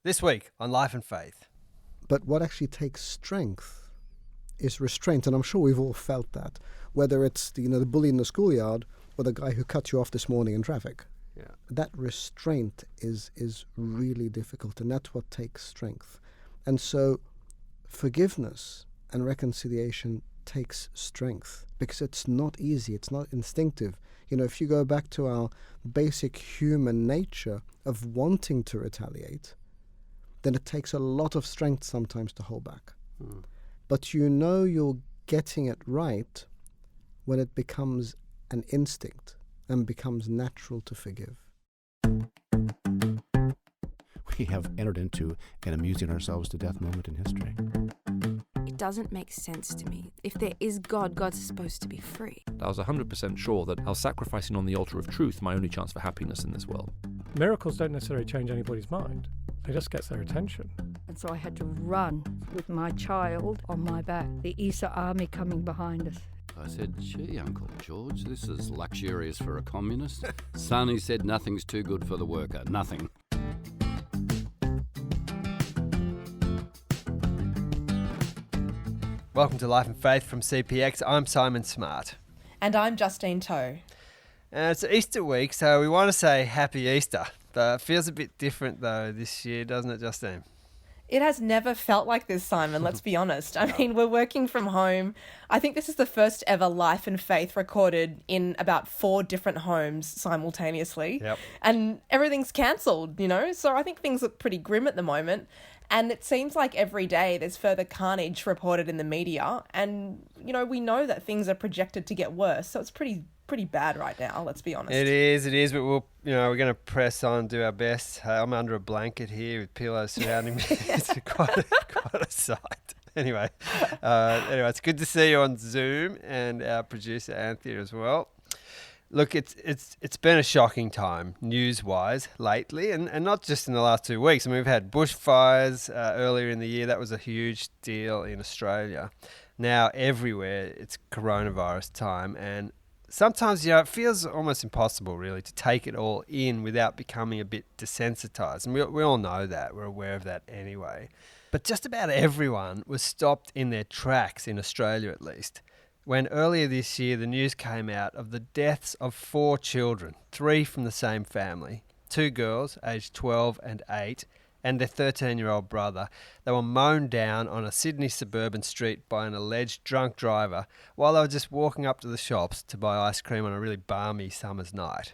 This week on Life and Faith. But what actually takes strength is restraint, and I'm sure we've all felt that, whether it's the bully in the schoolyard or the guy who cut you off this morning in traffic. Yeah. That restraint is really difficult, and that's what takes strength. And so forgiveness and reconciliation takes strength because it's not easy, it's not instinctive. If you go back to our basic human nature of wanting to retaliate, then it takes a lot of strength sometimes to hold back. But you're getting it right when it becomes an instinct and becomes natural to forgive. We have entered into an amusing ourselves to death moment in history. It doesn't make sense to me. If there is God, God's supposed to be free. I was 100% sure that I was sacrificing on the altar of truth my only chance for happiness in this world. Miracles don't necessarily change anybody's mind. They just get their attention. And so I had to run with my child on my back, the Easter army coming behind us. I said, gee, Uncle George, this is luxurious for a communist. Son, he said, nothing's too good for the worker, nothing. Welcome to Life and Faith from CPX. I'm Simon Smart. And I'm Justine Toe. It's Easter week, so we want to say Happy Easter. It feels a bit different, though, this year, doesn't it, Justine? It has never felt like this, Simon, let's be honest. I mean, we're working from home. I think this is the first ever Life and Faith recorded in about 4 different homes simultaneously. Yep. And everything's cancelled, So I think things look pretty grim at the moment. And it seems like every day there's further carnage reported in the media. And, we know that things are projected to get worse. So it's pretty bad right now, let's be honest. It is, but we're going to press on, do our best. I'm under a blanket here with pillows surrounding me. It's quite a sight. Anyway, it's good to see you on Zoom, and our producer Anthea as well. Look, it's been a shocking time news-wise lately, and not just in the last 2 weeks. I mean, we've had bushfires earlier in the year. That was a huge deal in Australia. Now everywhere it's coronavirus time, and sometimes, it feels almost impossible, really, to take it all in without becoming a bit desensitized. And we all know that. We're aware of that anyway. But just about everyone was stopped in their tracks, in Australia at least, when earlier this year the news came out of the deaths of 4 children, 3 from the same family, 2 girls aged 12 and 8, and their 13-year-old brother. They were mown down on a Sydney suburban street by an alleged drunk driver while they were just walking up to the shops to buy ice cream on a really balmy summer's night.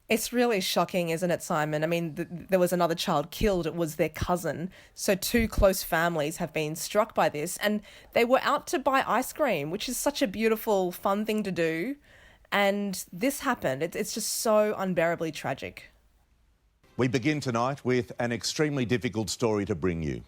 It's really shocking, isn't it, Simon? I mean, there was another child killed. It was their cousin. So 2 close families have been struck by this, and they were out to buy ice cream, which is such a beautiful, fun thing to do. And this happened. It's just so unbearably tragic. We begin tonight with an extremely difficult story to bring you.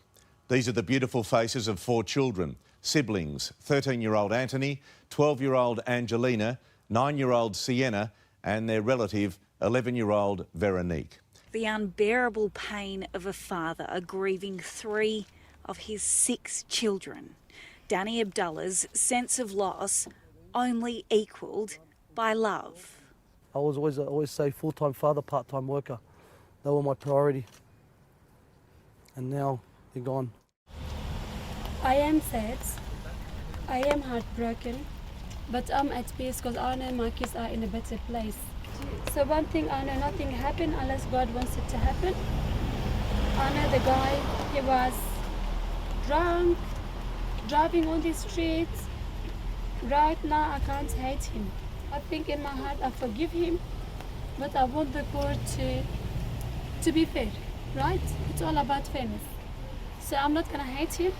These are the beautiful faces of 4 children, siblings, 13-year-old Anthony, 12-year-old Angelina, 9-year-old Sienna, and their relative, 11-year-old Veronique. The unbearable pain of a father grieving 3 of his 6 children. Daniel Abdallah's sense of loss only equalled by love. I was always say full-time father, part-time worker. They were my priority. And now they're gone. I am sad. I am heartbroken. But I'm at peace because I know my kids are in a better place. So one thing I know, nothing happened unless God wants it to happen. I know the guy, he was drunk, driving on the streets. Right now I can't hate him. I think in my heart I forgive him. But I want the court to be fair, right? It's all about fairness. So I'm not gonna hate him,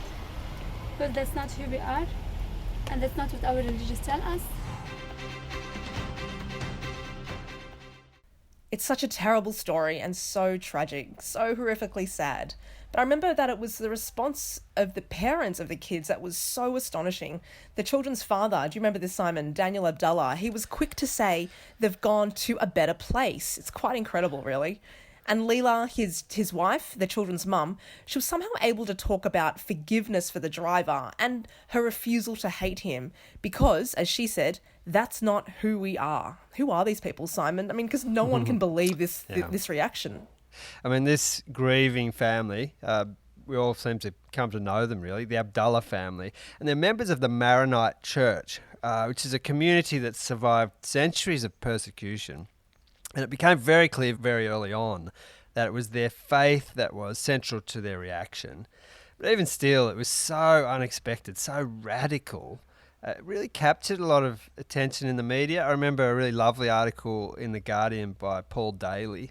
because that's not who we are, and that's not what our religions tell us. It's such a terrible story and so tragic, so horrifically sad. But I remember that it was the response of the parents of the kids that was so astonishing. The children's father, do you remember this, Simon? Daniel Abdallah, he was quick to say they've gone to a better place. It's quite incredible, really. And Leila, his wife, the children's mum, she was somehow able to talk about forgiveness for the driver and her refusal to hate him because, as she said, that's not who we are. Who are these people, Simon? I mean, because no one can believe this reaction. I mean, this grieving family, we all seem to come to know them really, the Abdallah family, and they're members of the Maronite Church, which is a community that survived centuries of persecution. And it became very clear very early on that it was their faith that was central to their reaction. But even still, it was so unexpected, so radical. It really captured a lot of attention in the media. I remember a really lovely article in The Guardian by Paul Daly,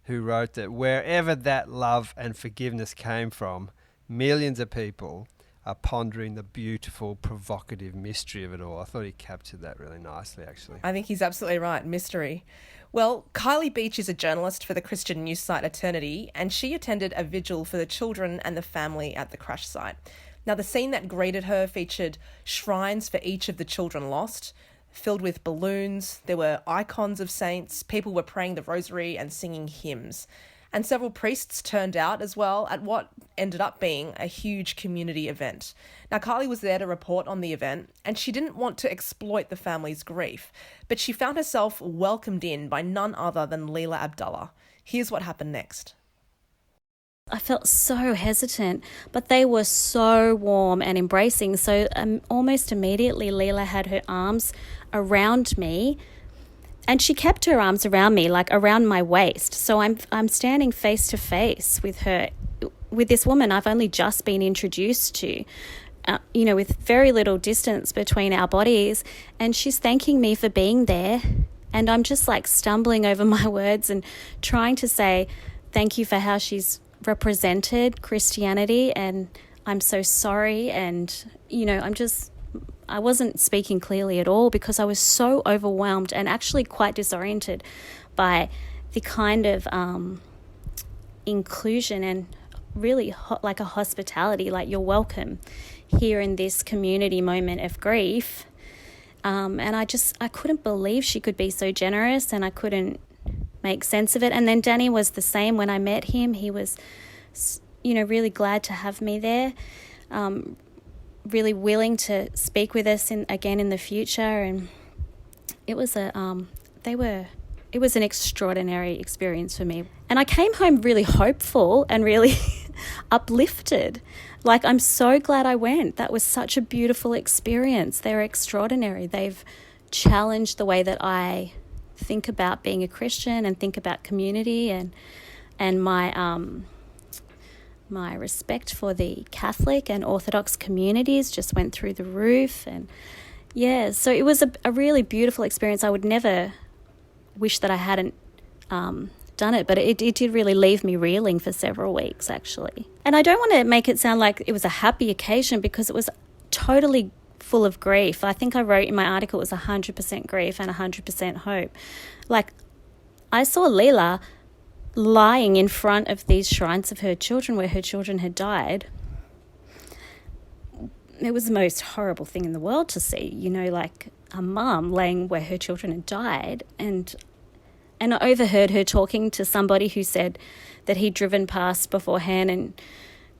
who wrote that wherever that love and forgiveness came from, millions of people are pondering the beautiful, provocative mystery of it all. I thought he captured that really nicely, actually. I think he's absolutely right. Mystery. Well, Kylie Beach is a journalist for the Christian news site Eternity, and she attended a vigil for the children and the family at the crash site. Now, the scene that greeted her featured shrines for each of the children lost, filled with balloons. There were icons of saints. People were praying the rosary and singing hymns. And several priests turned out as well at what ended up being a huge community event. Now, Kylie was there to report on the event, and she didn't want to exploit the family's grief, but she found herself welcomed in by none other than Leila Abdallah. Here's what happened next. I felt so hesitant, but they were so warm and embracing. So almost immediately, Leila had her arms around me, and she kept her arms around me, like around my waist. So I'm standing face to face with her, with this woman I've only just been introduced to, with very little distance between our bodies. And she's thanking me for being there. And I'm just like stumbling over my words and trying to say thank you for how she's represented Christianity, and I'm so sorry. And, I wasn't speaking clearly at all because I was so overwhelmed and actually quite disoriented by the kind of inclusion and really like a hospitality, like you're welcome here in this community moment of grief. And I couldn't believe she could be so generous, and I couldn't make sense of it. And then Danny was the same. When I met him, he was, really glad to have me there. Really willing to speak with us again in the future, and it was an extraordinary experience for me. And I came home really hopeful and really uplifted. Like, I'm so glad I went. That was such a beautiful experience. They're extraordinary. They've challenged the way that I think about being a Christian and think about community, and my respect for the Catholic and Orthodox communities just went through the roof. And so it was a really beautiful experience. I would never wish that I hadn't done it, but it did really leave me reeling for several weeks, actually. And I don't want to make it sound like it was a happy occasion, because it was totally full of grief. I think I wrote in my article it was 100% grief and 100% hope. Like, I saw Leila lying in front of these shrines of her children where her children had died. It was the most horrible thing in the world to see, like a mum laying where her children had died. And I overheard her talking to somebody who said that he'd driven past beforehand, and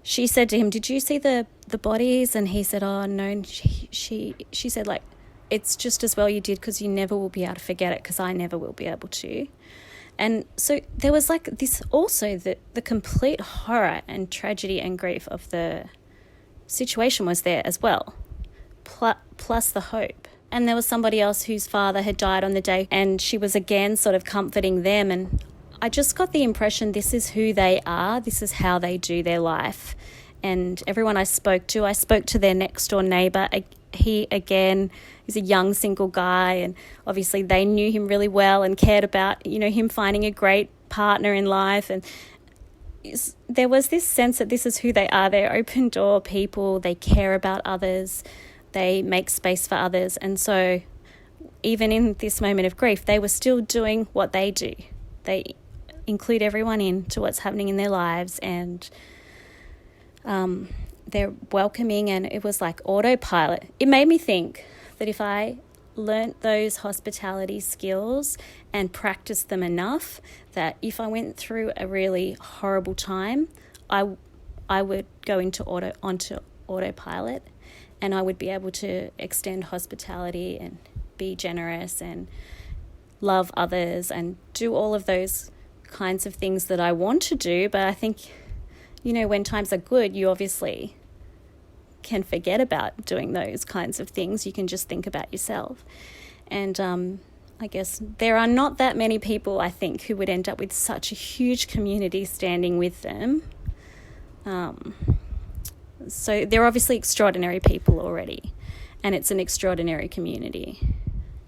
she said to him, "Did you see the bodies?" And he said, "Oh, no." And she said, like, "It's just as well you did, because you never will be able to forget it, because I never will be able to." And so there was like this also, the complete horror and tragedy and grief of the situation was there as well, plus the hope. And there was somebody else whose father had died on the day, and she was again sort of comforting them. And I just got the impression this is who they are, this is how they do their life. And everyone I spoke to their next door neighbour. He, again, is a young single guy, and obviously they knew him really well and cared about, him finding a great partner in life. And there was this sense that this is who they are. They're open door people. They care about others. They make space for others. And so even in this moment of grief, they were still doing what they do. They include everyone into what's happening in their lives, and they're welcoming, and it was like autopilot. It made me think that if I learnt those hospitality skills and practiced them enough, that if I went through a really horrible time, I would go onto autopilot, and I would be able to extend hospitality and be generous and love others and do all of those kinds of things that I want to do, but I think, you know, when times are good, you obviously can forget about doing those kinds of things. You can just think about yourself. And I guess there are not that many people, I think, who would end up with such a huge community standing with them. So they're obviously extraordinary people already, and it's an extraordinary community.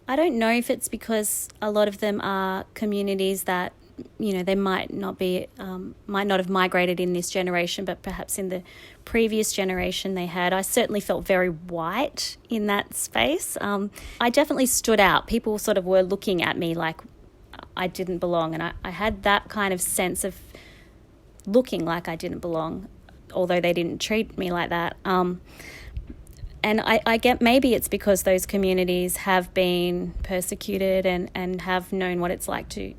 I don't know if it's because a lot of them are communities that, you know, they might not have migrated in this generation, but perhaps in the previous generation they had. I certainly felt very white in that space. I definitely stood out. People sort of were looking at me like I didn't belong, and I had that kind of sense of looking like I didn't belong, although they didn't treat me like that. And I get maybe it's because those communities have been persecuted and have known what it's like to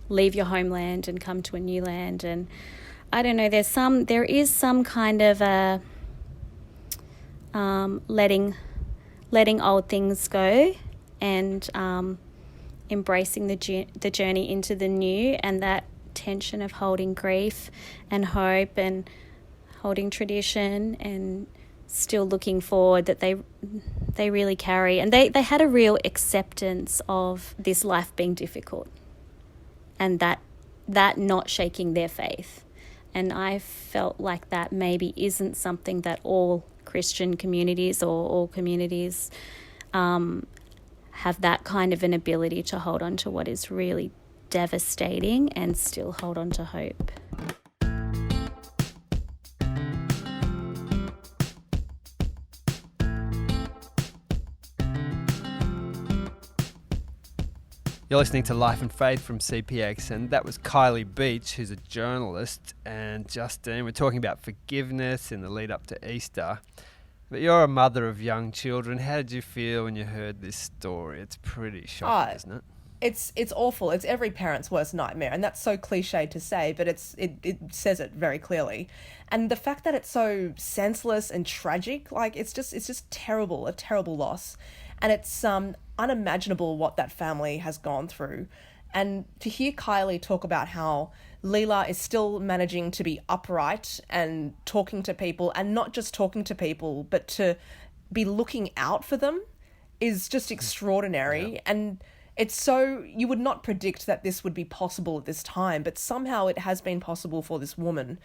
leave your homeland and come to a new land. And I don't know, there is some kind of a letting old things go and embracing the journey into the new, and that tension of holding grief and hope and holding tradition and still looking forward that they really carry. And they had a real acceptance of this life being difficult, and that not shaking their faith. And I felt like that maybe isn't something that all Christian communities or all communities have that kind of an ability to hold on to what is really devastating and still hold on to hope. You're listening to Life and Faith from CPX, and that was Kylie Beach, who's a journalist, and Justine. We're talking about forgiveness in the lead up to Easter. But you're a mother of young children. How did you feel when you heard this story? It's pretty shocking, isn't it? It's awful. It's every parent's worst nightmare, and that's so cliche to say, but it says it very clearly. And the fact that it's so senseless and tragic, like it's just terrible, a terrible loss. And it's unimaginable what that family has gone through. And to hear Kylie talk about how Leila is still managing to be upright and talking to people, and not just talking to people, but to be looking out for them, is just extraordinary. Yeah. And it's so, you would not predict that this would be possible at this time, but somehow it has been possible for this woman.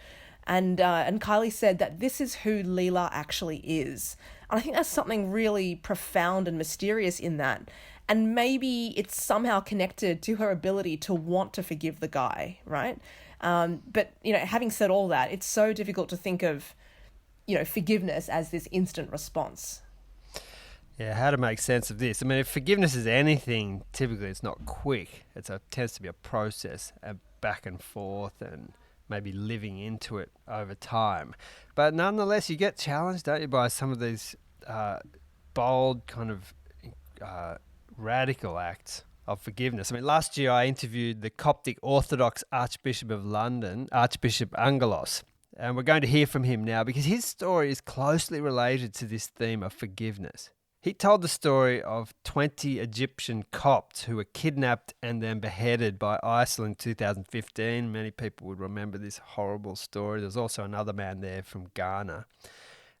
And Kylie said that this is who Leila actually is. And I think there's something really profound and mysterious in that. And maybe it's somehow connected to her ability to want to forgive the guy, right? But, you know, having said all that, it's so difficult to think of, you know, forgiveness as this instant response. Yeah, how to make sense of this. I mean, if forgiveness is anything, typically it's not quick. It tends to be a process, a back and forth, and maybe living into it over time. But nonetheless, you get challenged, don't you, by some of these bold kind of radical acts of forgiveness. I mean, last year I interviewed the Coptic Orthodox Archbishop of London, Archbishop Angelos, and we're going to hear from him now because his story is closely related to this theme of forgiveness. He told the story of 20 Egyptian Copts who were kidnapped and then beheaded by ISIL in 2015. Many people would remember this horrible story. There's also another man there from Ghana.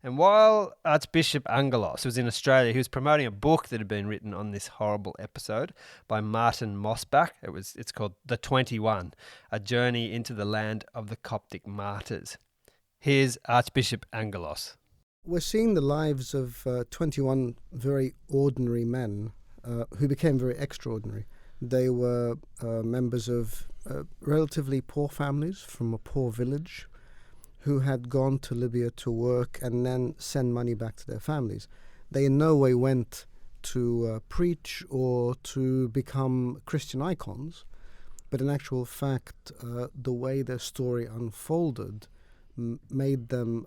And while Archbishop Angelos was in Australia, he was promoting a book that had been written on this horrible episode by Martin Mosbach. It's called The 21, A Journey into the Land of the Coptic Martyrs. Here's Archbishop Angelos. We're seeing the lives of 21 very ordinary men who became very extraordinary. They were members of relatively poor families from a poor village who had gone to Libya to work and then send money back to their families. They in no way went to preach or to become Christian icons, but in actual fact, the way their story unfolded made them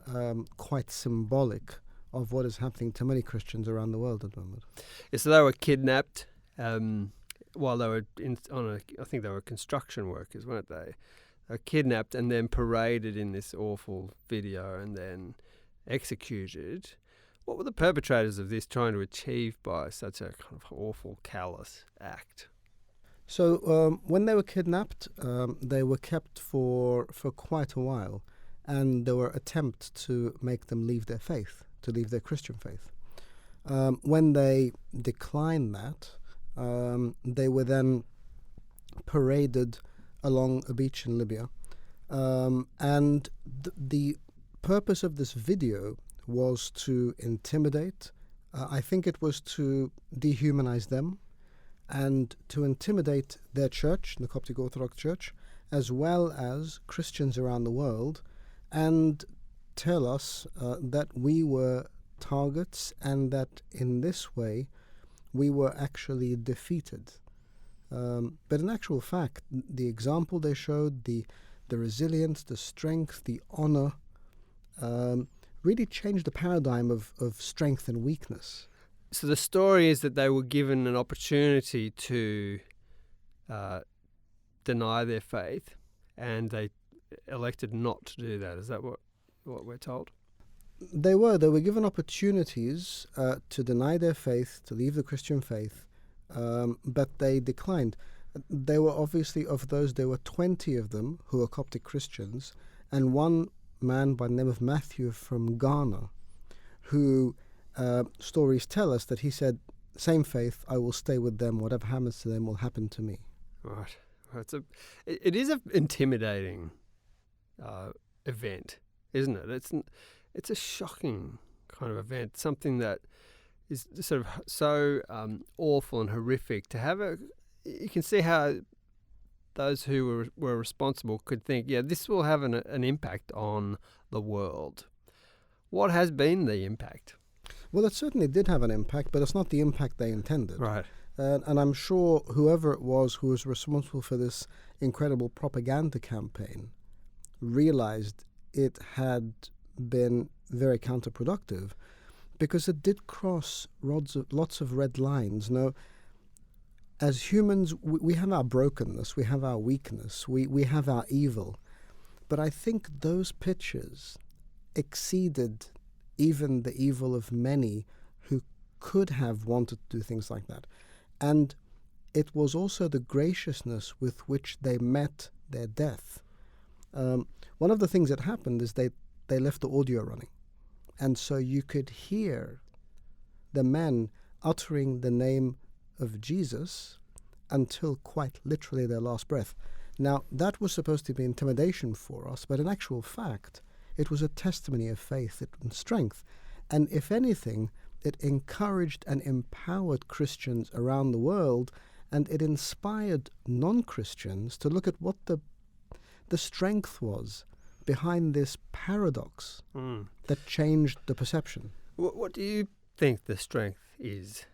quite symbolic of what is happening to many Christians around the world at the moment. Yeah, so they were kidnapped while they were I think they were construction workers, weren't they? They were kidnapped and then paraded in this awful video and then executed. What were the perpetrators of this trying to achieve by such a kind of awful, callous act? So when they were kidnapped, they were kept for quite a while, and there were attempts to make them leave their faith, to leave their Christian faith. When they declined that, they were then paraded along a beach in Libya. And the purpose of this video was to intimidate. I think it was to dehumanize them and to intimidate their church, the Coptic Orthodox Church, as well as Christians around the world, and tell us that we were targets and that in this way we were actually defeated. But in actual fact, the example they showed, the resilience, the strength, the honor, really changed the paradigm of strength and weakness. So the story is that they were given an opportunity to deny their faith, and they elected not to do that. Is that what we're told? They were given opportunities to deny their faith, to leave the Christian faith, but they declined. They were obviously, of those, there were 20 of them who were Coptic Christians, and one man by the name of Matthew from Ghana, who stories tell us that he said, same faith, I will stay with them, whatever happens to them will happen to me. Right. It is an intimidating event, isn't it? It's a shocking kind of event, something that is sort of so awful and horrific. To have you can see how those who were responsible could think, yeah, this will have an impact on the world. What has been the impact? Well, it certainly did have an impact, but it's not the impact they intended. Right. And I'm sure whoever it was who was responsible for this incredible propaganda campaign realized it had been very counterproductive, because it did cross lots of red lines. Now, as humans, we have our brokenness, we have our weakness, we have our evil. But I think those pictures exceeded even the evil of many who could have wanted to do things like that. And it was also the graciousness with which they met their death. One of the things that happened is they left the audio running. And so you could hear the men uttering the name of Jesus until quite literally their last breath. Now, that was supposed to be intimidation for us, but in actual fact, it was a testimony of faith and strength. And if anything, it encouraged and empowered Christians around the world, and it inspired non-Christians to look at what the strength was behind this paradox that changed the perception. What do you think the strength is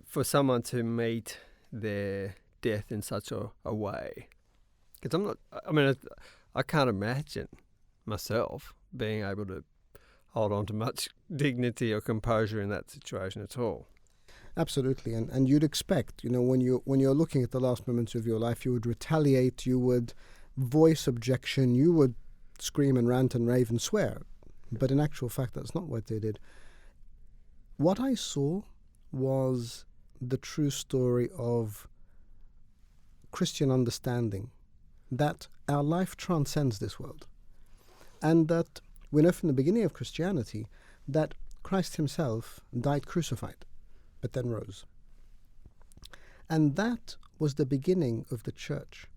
for someone to meet their death in such a way? Because I can't imagine myself being able to hold on to much dignity or composure in that situation at all. Absolutely, and you'd expect, when you're looking at the last moments of your life, you would retaliate, you would voice objection, you would scream and rant and rave and swear. But in actual fact, that's not what they did. What I saw was the true story of Christian understanding, that our life transcends this world. And that we know from the beginning of Christianity that Christ himself died crucified, but then rose. And that was the beginning of the church.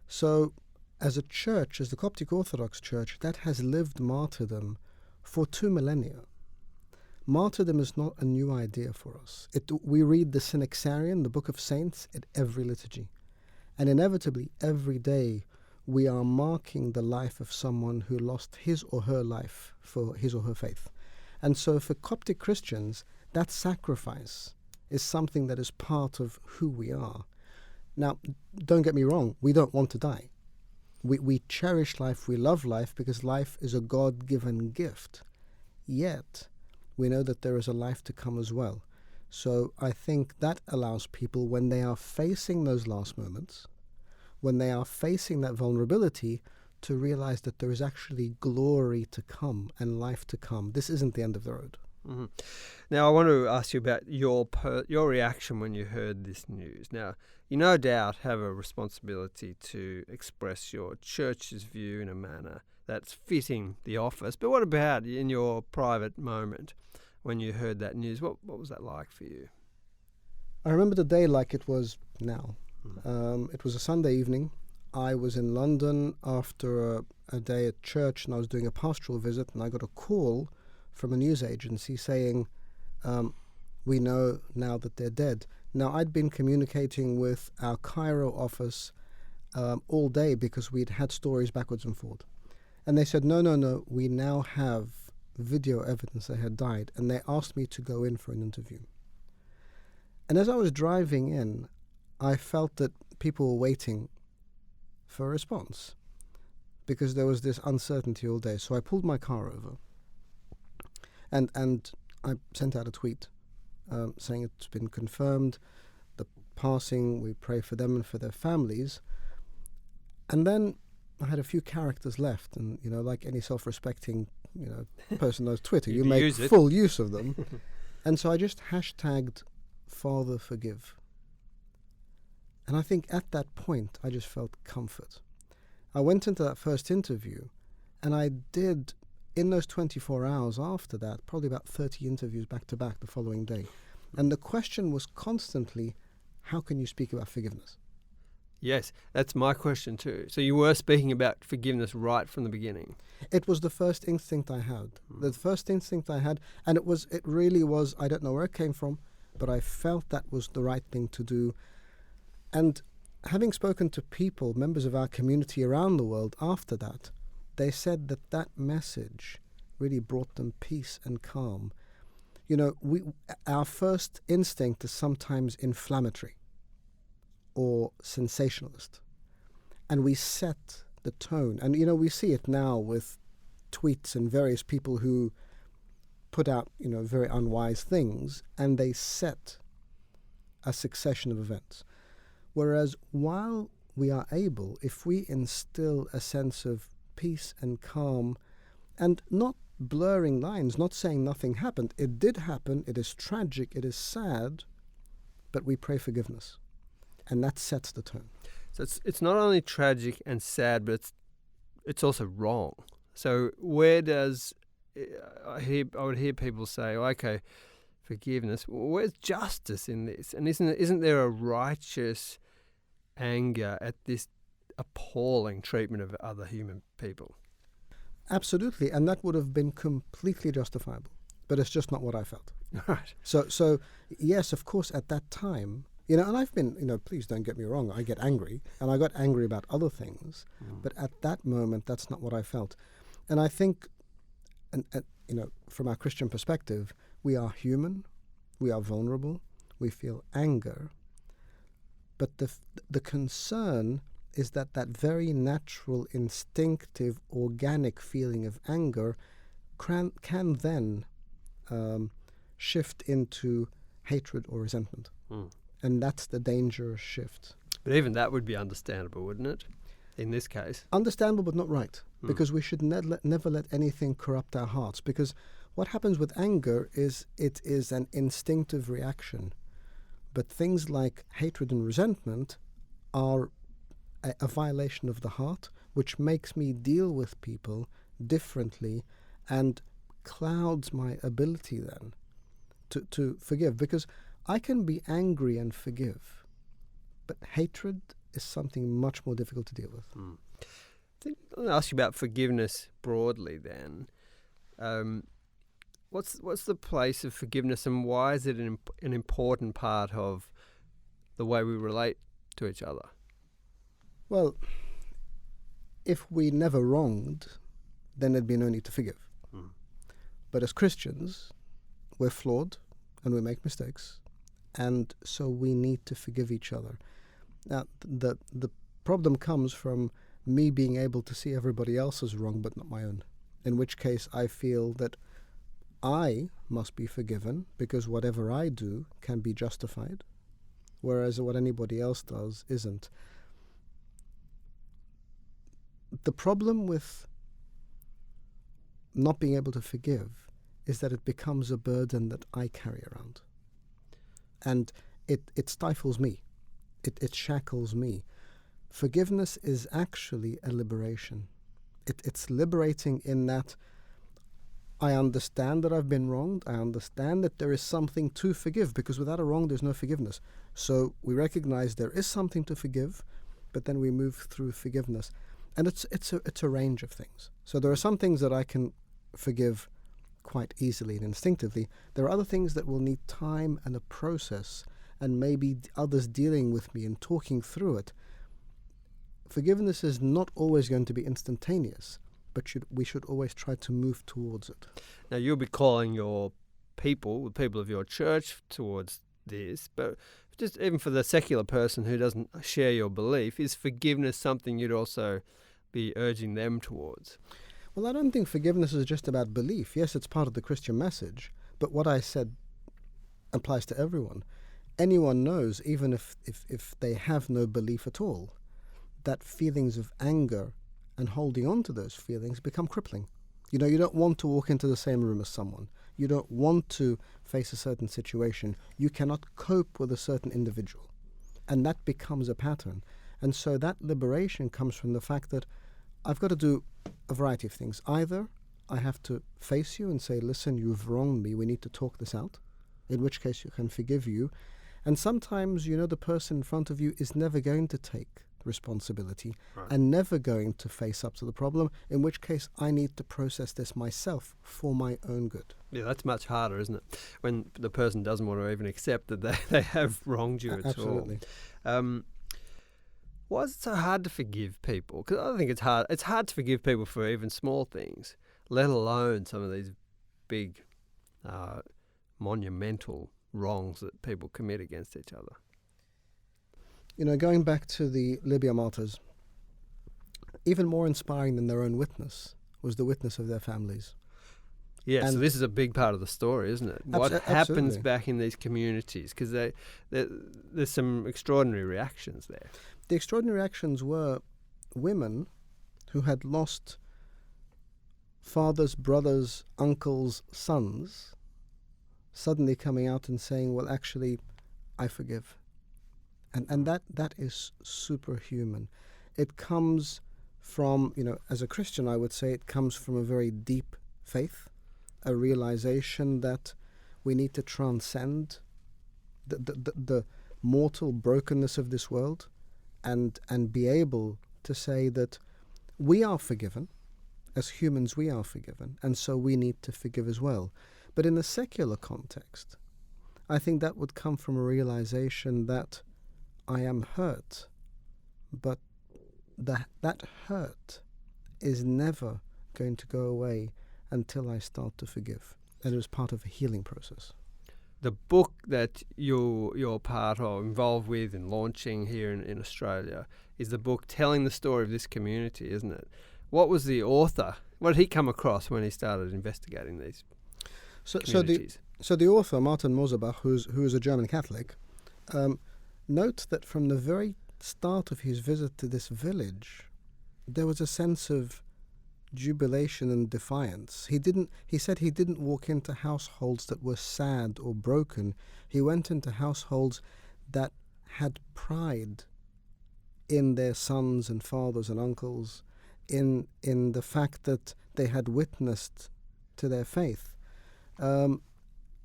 So as a church, as the Coptic Orthodox Church, that has lived martyrdom for 2 millennia. Martyrdom is not a new idea for us. We read the Synaxarion, the Book of Saints, at every liturgy. And inevitably, every day, we are marking the life of someone who lost his or her life for his or her faith. And so for Coptic Christians, that sacrifice is something that is part of who we are. Now, don't get me wrong, we don't want to die. We cherish life, we love life, because life is a God-given gift. Yet, we know that there is a life to come as well. So I think that allows people, when they are facing those last moments, when they are facing that vulnerability, to realize that there is actually glory to come and life to come. This isn't the end of the road. Mm-hmm. Now, I want to ask you about your reaction when you heard this news. Now, you no doubt have a responsibility to express your church's view in a manner that's fitting the office. But what about in your private moment when you heard that news? What was that like for you? I remember the day like it was now. It was a Sunday evening. I was in London after a day at church, and I was doing a pastoral visit, and I got a call from a news agency saying, we know now that they're dead. Now, I'd been communicating with our Cairo office all day because we'd had stories backwards and forward. And they said, no, we now have video evidence they had died, and they asked me to go in for an interview. And as I was driving in, I felt that people were waiting for a response because there was this uncertainty all day. So I pulled my car over and I sent out a tweet saying it's been confirmed, the passing, we pray for them and for their families. And then I had a few characters left, and, you know, like any self-respecting, you know, person knows Twitter, you make full use of them. And so I just hashtagged Father Forgive. And I think at that point, I just felt comfort. I went into that first interview, and I did, in those 24 hours after that, probably about 30 interviews back to back the following day. And the question was constantly, how can you speak about forgiveness? Yes, that's my question too. So you were speaking about forgiveness right from the beginning. It was the first instinct I had. The first instinct I had, and it really was, I don't know where it came from, but I felt that was the right thing to do. And having spoken to people, members of our community around the world after that, they said that that message really brought them peace and calm. You know, our first instinct is sometimes inflammatory or sensationalist. And we set the tone. And, you know, we see it now with tweets and various people who put out, you know, very unwise things, and they set a succession of events. Whereas while we are able, if we instill a sense of peace and calm, and not blurring lines, not saying nothing happened, it did happen, it is tragic, it is sad, but we pray forgiveness. And that sets the tone. So it's not only tragic and sad, but it's also wrong. So where does I would hear people say, okay, forgiveness. Where's justice in this? And isn't there a righteous anger at this appalling treatment of other human people? Absolutely, and that would have been completely justifiable. But it's just not what I felt. Right. So yes, of course, at that time, you know, and I've been, you know, please don't get me wrong, I get angry, and I got angry about other things, but at that moment, that's not what I felt. And I think, and you know, from our Christian perspective, we are human, we are vulnerable, we feel anger, but the concern is that very natural, instinctive, organic feeling of anger can then shift into hatred or resentment. And that's the dangerous shift. But even that would be understandable, wouldn't it, in this case? Understandable, but not right. Because we should never let anything corrupt our hearts. Because what happens with anger is it is an instinctive reaction. But things like hatred and resentment are a violation of the heart, which makes me deal with people differently and clouds my ability then to forgive. Because I can be angry and forgive, but hatred is something much more difficult to deal with. I think I'm going to ask you about forgiveness broadly then. What's the place of forgiveness, and why is it an important part of the way we relate to each other? Well, if we never wronged, then there'd be no need to forgive. But as Christians, we're flawed and we make mistakes, and so we need to forgive each other. Now, the problem comes from me being able to see everybody else's wrong but not my own, in which case I feel that I must be forgiven because whatever I do can be justified, whereas what anybody else does isn't. The problem with not being able to forgive is that it becomes a burden that I carry around. And it stifles me. It shackles me. Forgiveness is actually a liberation. It's liberating in that I understand that I've been wronged. I understand that there is something to forgive, because without a wrong, there's no forgiveness. So we recognize there is something to forgive, but then we move through forgiveness. And it's a range of things. So there are some things that I can forgive quite easily and instinctively. There are other things that will need time and a process, and maybe others dealing with me and talking through it. Forgiveness is not always going to be instantaneous, but we should always try to move towards it. Now, you'll be calling your people, the people of your church, towards this, but just even for the secular person who doesn't share your belief, is forgiveness something you'd also be urging them towards? Well, I don't think forgiveness is just about belief. Yes, it's part of the Christian message, but what I said applies to everyone. Anyone knows, even if they have no belief at all, that feelings of anger and holding on to those feelings become crippling. You know, you don't want to walk into the same room as someone. You don't want to face a certain situation. You cannot cope with a certain individual. And that becomes a pattern. And so that liberation comes from the fact that I've got to do a variety of things. Either I have to face you and say, listen, you've wronged me, we need to talk this out, in which case you can forgive you. And sometimes, you know, the person in front of you is never going to take responsibility and never going to face up to the problem, in which case I need to process this myself for my own good. Yeah, that's much harder, isn't it? When the person doesn't want to even accept that they have wronged you at all. Absolutely. Why is it so hard to forgive people? Because I think it's hard. It's hard to forgive people for even small things, let alone some of these big, monumental wrongs that people commit against each other. You know, going back to the Libya martyrs, even more inspiring than their own witness was the witness of their families. Yeah, And so this is a big part of the story, isn't it? What happens absolutely. back in these communities? Because there's some extraordinary reactions there. The extraordinary reactions were women who had lost fathers, brothers, uncles, sons, suddenly coming out and saying, well, actually, I forgive. And that is superhuman. It comes from, you know, as a Christian, I would say it comes from a very deep faith, a realization that we need to transcend the mortal brokenness of this world and be able to say that we are forgiven. As humans, we are forgiven, and so we need to forgive as well. But in the secular context, I think that would come from a realization that I am hurt, but that hurt is never going to go away until I start to forgive. And it was part of a healing process. The book that you're part of, involved with and launching here in Australia, is the book telling the story of this community, isn't it? What was the author? What did he come across when he started investigating these communities? So the author, Martin Moserbach, who is a German Catholic, note that from the very start of his visit to this village, there was a sense of jubilation and defiance. He said he didn't walk into households that were sad or broken. He went into households that had pride in their sons and fathers and uncles, in the fact that they had witnessed to their faith. And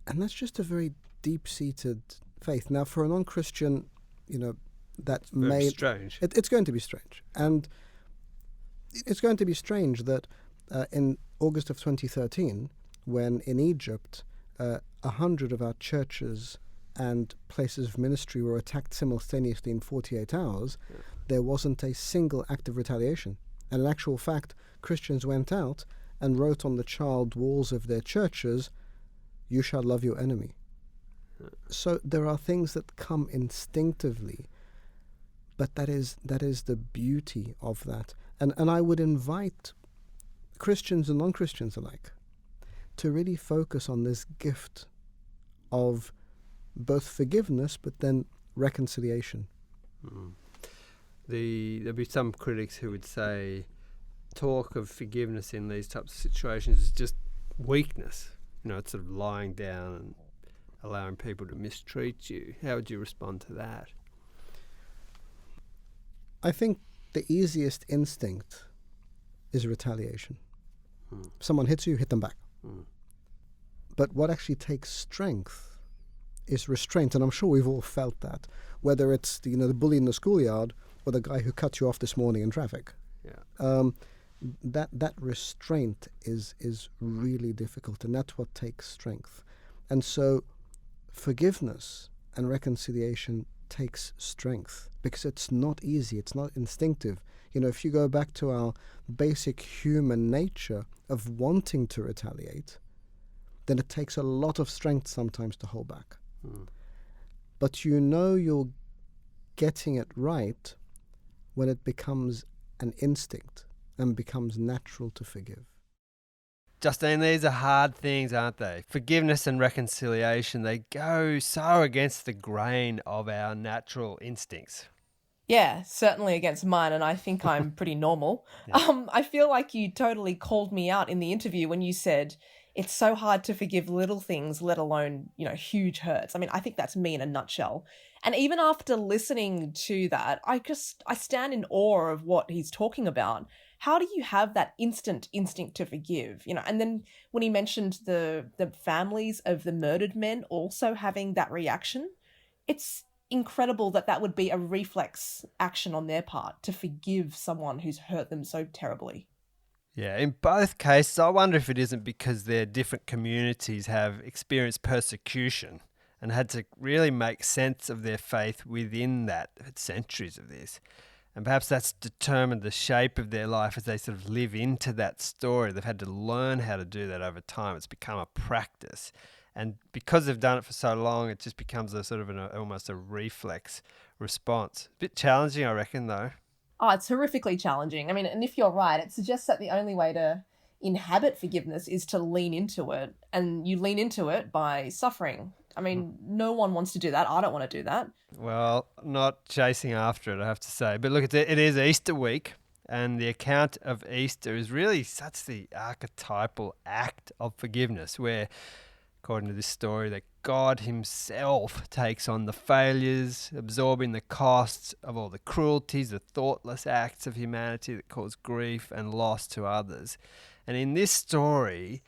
that's just a very deep-seated faith. Now, for a non-Christian, you know, that may... strange. It's going to be strange. And it's going to be strange that in August of 2013, when in Egypt 100 of our churches and places of ministry were attacked simultaneously in 48 hours, there wasn't a single act of retaliation. And in actual fact, Christians went out and wrote on the child walls of their churches, "You shall love your enemy." So there are things that come instinctively, but that is the beauty of that. And I would invite Christians and non-Christians alike to really focus on this gift of both forgiveness but then reconciliation. There'll be some critics who would say talk of forgiveness in these types of situations is just weakness. it's sort of lying down and allowing people to mistreat you. How would you respond to that? I think the easiest instinct is retaliation. Someone hits you, hit them back. But what actually takes strength is restraint, and I'm sure we've all felt that, whether it's the bully in the schoolyard or the guy who cut you off this morning in traffic. Yeah. That restraint is really difficult, and that's what takes strength. And so forgiveness and reconciliation takes strength because it's not easy, it's not instinctive. If you go back to our basic human nature of wanting to retaliate, then it takes a lot of strength sometimes to hold back. But you're getting it right when it becomes an instinct and becomes natural to forgive. Justine, these are hard things, aren't they? Forgiveness and reconciliation, they go so against the grain of our natural instincts. Yeah, certainly against mine, and I think I'm pretty normal. Yeah. I feel like you totally called me out in the interview when you said it's so hard to forgive little things, let alone, huge hurts. I mean, I think that's me in a nutshell. And even after listening to that, I stand in awe of what he's talking about. How do you have that instant instinct to forgive? And then when he mentioned the families of the murdered men also having that reaction, it's incredible that would be a reflex action on their part to forgive someone who's hurt them so terribly. Yeah, in both cases, I wonder if it isn't because their different communities have experienced persecution and had to really make sense of their faith within that, centuries of this. And perhaps that's determined the shape of their life as they sort of live into that story. They've had to learn how to do that over time. It's become a practice. And because they've done it for so long, it just becomes a sort of almost a reflex response. A bit challenging, I reckon, though. Oh, it's horrifically challenging. I mean, and if you're right, it suggests that the only way to inhabit forgiveness is to lean into it. And you lean into it by suffering. I mean, no one wants to do that. I don't want to do that. Well, not chasing after it, I have to say. But look, it is Easter week, and the account of Easter is really such the archetypal act of forgiveness, where, according to this story, that God himself takes on the failures, absorbing the costs of all the cruelties, the thoughtless acts of humanity that cause grief and loss to others. And in this story,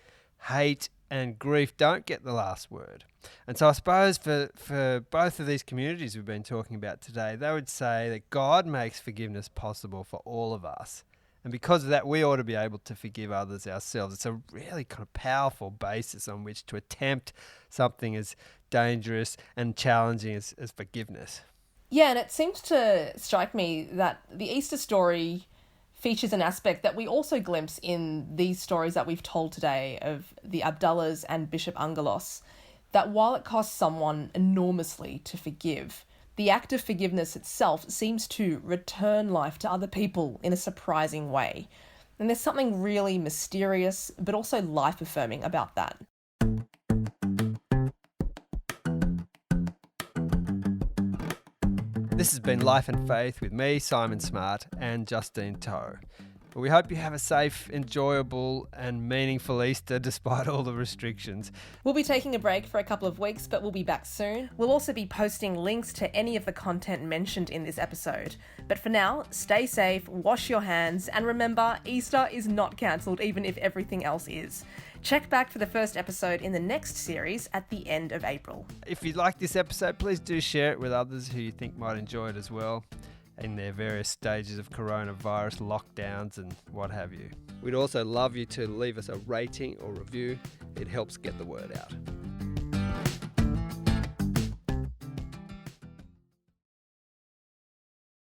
hate and grief don't get the last word. And so I suppose for both of these communities we've been talking about today, they would say that God makes forgiveness possible for all of us. And because of that, we ought to be able to forgive others ourselves. It's a really kind of powerful basis on which to attempt something as dangerous and challenging as forgiveness. Yeah, and it seems to strike me that the Easter story features an aspect that we also glimpse in these stories that we've told today of the Abdallahs and Bishop Angelos, that while it costs someone enormously to forgive, the act of forgiveness itself seems to return life to other people in a surprising way. And there's something really mysterious, but also life-affirming about that. This has been Life and Faith with me, Simon Smart, and Justine Toe. But we hope you have a safe, enjoyable and meaningful Easter despite all the restrictions. We'll be taking a break for a couple of weeks, but we'll be back soon. We'll also be posting links to any of the content mentioned in this episode. But for now, stay safe, wash your hands, and remember, Easter is not cancelled even if everything else is. Check back for the first episode in the next series at the end of April. If you like this episode, please do share it with others who you think might enjoy it as well, in their various stages of coronavirus lockdowns and what have you. We'd also love you to leave us a rating or review. It helps get the word out.